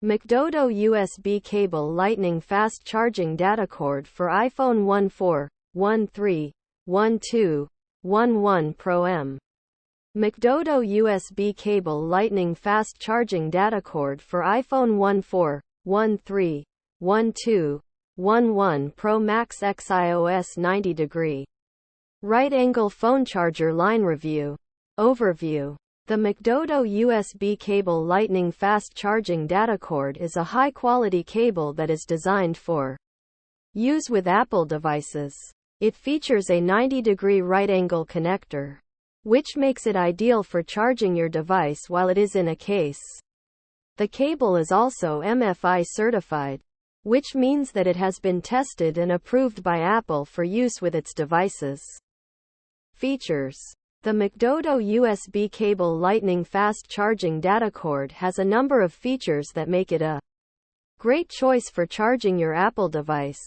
Mcdodo USB cable Lightning fast charging data cord for iPhone 14, 13, 12, 11 Pro M. Mcdodo USB cable Lightning fast charging data cord for iPhone 14, 13, 12, 11 Pro Max X iOS 90° right angle phone charger line review. Overview. The Mcdodo USB cable Lightning fast charging data cord is a high-quality cable that is designed for use with Apple devices. It features a 90° right angle connector, which makes it ideal for charging your device while it is in a case. The cable is also MFi-certified, which means that it has been tested and approved by Apple for use with its devices. Features. The Mcdodo USB cable Lightning fast charging data cord has a number of features that make it a great choice for charging your Apple device.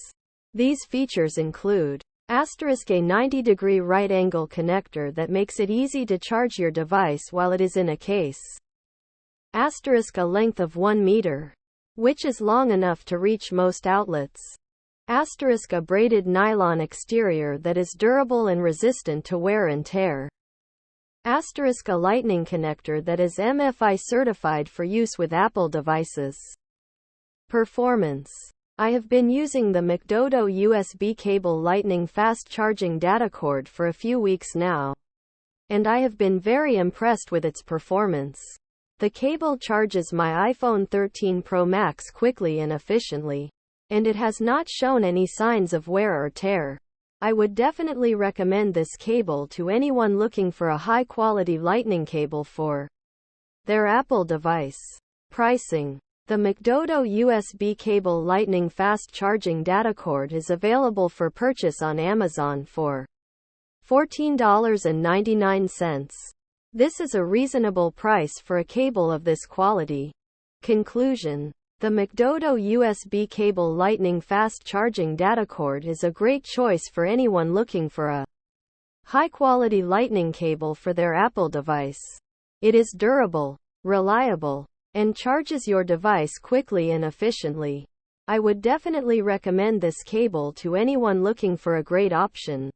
These features include a 90° right angle connector that makes it easy to charge your device while it is in a case, a length of 1 meter, which is long enough to reach most outlets, a braided nylon exterior that is durable and resistant to wear and tear, a lightning connector that is MFi certified for use with Apple devices. Performance. I have been using the Mcdodo USB cable Lightning fast charging data cord for a few weeks now, and I have been very impressed with its performance. The cable charges my iPhone 13 Pro Max quickly and efficiently, and it has not shown any signs of wear or tear. I would definitely recommend this cable to anyone looking for a high-quality Lightning cable for their Apple device. Pricing. The Mcdodo USB cable Lightning fast charging data cord is available for purchase on Amazon for $14.99. This is a reasonable price for a cable of this quality. Conclusion. The Mcdodo USB cable Lightning fast charging data cord is a great choice for anyone looking for a high-quality Lightning cable for their Apple device. It is durable, reliable, and charges your device quickly and efficiently. I would definitely recommend this cable to anyone looking for a great option.